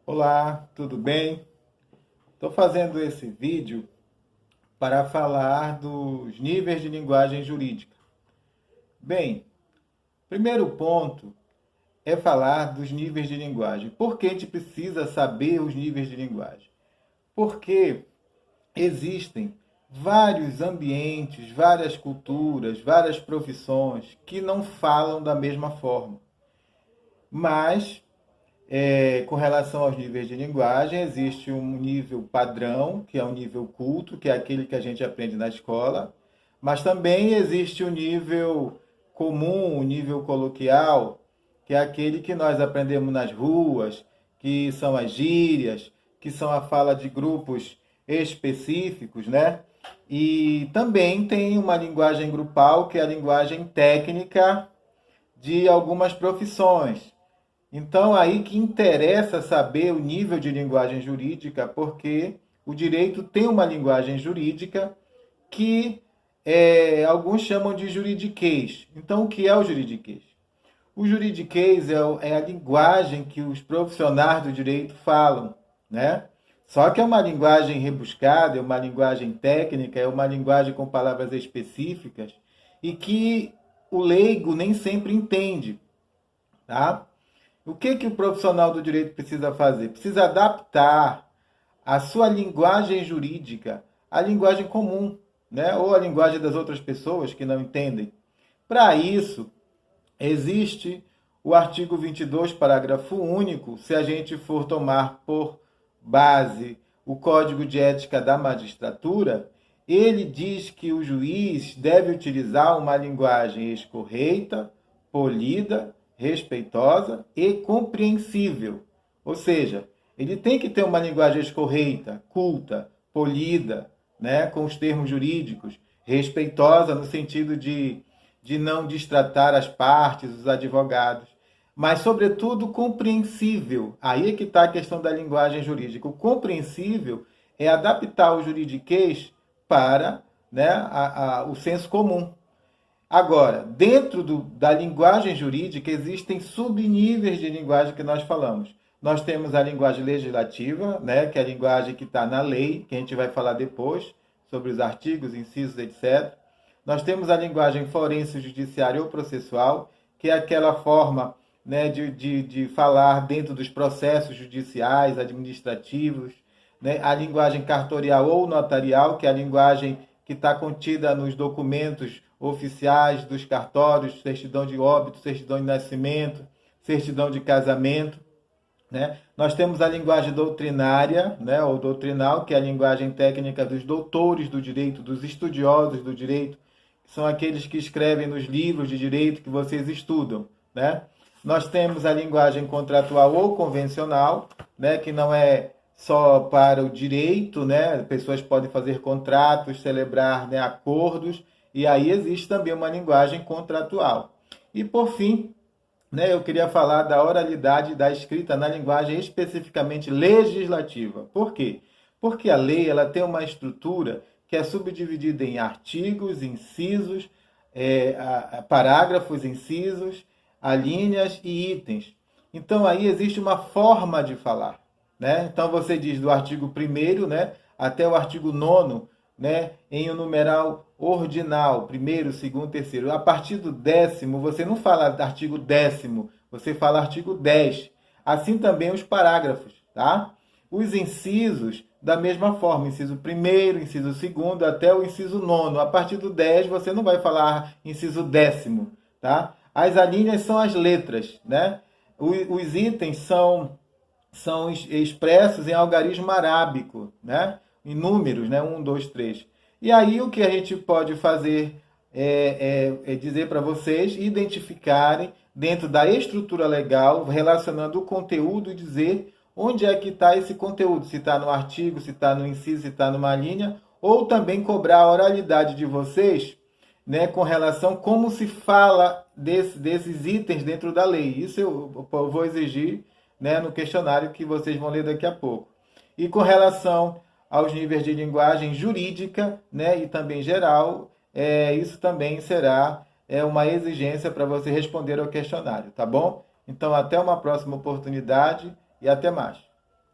Olá, tudo bem? Estou fazendo esse vídeo para falar dos níveis de linguagem jurídica. Bem, primeiro ponto é falar dos níveis de linguagem. Por que a gente precisa saber os níveis de linguagem? Porque existem vários ambientes, várias culturas, várias profissões que não falam da mesma forma. Mas com relação aos níveis de linguagem, existe um nível padrão, que é um nível culto, que é aquele que a gente aprende na escola, mas também existe o nível comum, o nível coloquial, que é aquele que nós aprendemos nas ruas, que são as gírias, que são a fala de grupos específicos, né? E também tem uma linguagem grupal, que é a linguagem técnica de algumas profissões. Então, aí que interessa saber o nível de linguagem jurídica, porque o direito tem uma linguagem jurídica que alguns chamam de juridiquês. Então, o que é o juridiquês? O juridiquês é a linguagem que os profissionais do direito falam, né? Só que é uma linguagem rebuscada, é uma linguagem técnica, é uma linguagem com palavras específicas e que o leigo nem sempre entende, tá? O que o profissional do direito precisa fazer? Precisa adaptar a sua linguagem jurídica à linguagem comum, né? Ou à linguagem das outras pessoas que não entendem. Para isso, existe o artigo 22, parágrafo único, se a gente for tomar por base o Código de Ética da Magistratura, ele diz que o juiz deve utilizar uma linguagem escorreita, polida, respeitosa e compreensível. Ou seja, ele tem que ter uma linguagem escorreita, culta, polida, né, com os termos jurídicos, respeitosa no sentido de não destratar as partes, os advogados, mas, sobretudo, compreensível. Aí é que está a questão da linguagem jurídica. O compreensível é adaptar o juridiquês para, né, o senso comum. Agora, dentro da linguagem jurídica, existem subníveis de linguagem que nós falamos. Nós temos a linguagem legislativa, né, que é a linguagem que está na lei, que a gente vai falar depois, sobre os artigos, incisos, etc. Nós temos a linguagem forense, judiciária ou processual, que é aquela forma, né, de falar dentro dos processos judiciais, administrativos, né? A linguagem cartorial ou notarial, que é a linguagem que está contida nos documentos oficiais dos cartórios, certidão de óbito, certidão de nascimento, certidão de casamento, né? Nós temos a linguagem doutrinária, né, ou doutrinal, que é a linguagem técnica dos doutores do direito, dos estudiosos do direito, que são aqueles que escrevem nos livros de direito que vocês estudam, né? Nós temos a linguagem contratual ou convencional, né, que não é só para o direito, né? Pessoas podem fazer contratos, celebrar, né, acordos, e aí existe também uma linguagem contratual. E por fim, né, eu queria falar da oralidade da escrita na linguagem especificamente legislativa. Por quê? Porque a lei ela tem uma estrutura que é subdividida em artigos, incisos, parágrafos, incisos, alíneas e itens. Então aí existe uma forma de falar, né? Então você diz do artigo 1º, né, até o artigo 9º, né, em um numeral ordinal, primeiro, segundo, terceiro. A partir do 10º, você não fala artigo 10º, você fala artigo 10. Assim também os parágrafos, tá? Os incisos, da mesma forma, inciso 1º, inciso 2º, até o inciso 9º. A partir do 10, você não vai falar inciso 10º, tá? As alíneas são as letras, né? Os itens são expressos em algarismo arábico, né? Em números, né? 1, 2, 3. E aí o que a gente pode fazer é dizer para vocês identificarem dentro da estrutura legal, relacionando o conteúdo e dizer onde é que está esse conteúdo, se está no artigo, se está no inciso, se está numa linha, ou também cobrar a oralidade de vocês, né, com relação a como se fala desses itens dentro da lei. Isso eu vou exigir, né, no questionário que vocês vão ler daqui a pouco. E com relação aos níveis de linguagem jurídica, né, e também geral, isso também será uma exigência para você responder ao questionário, tá bom? Então, até uma próxima oportunidade e até mais.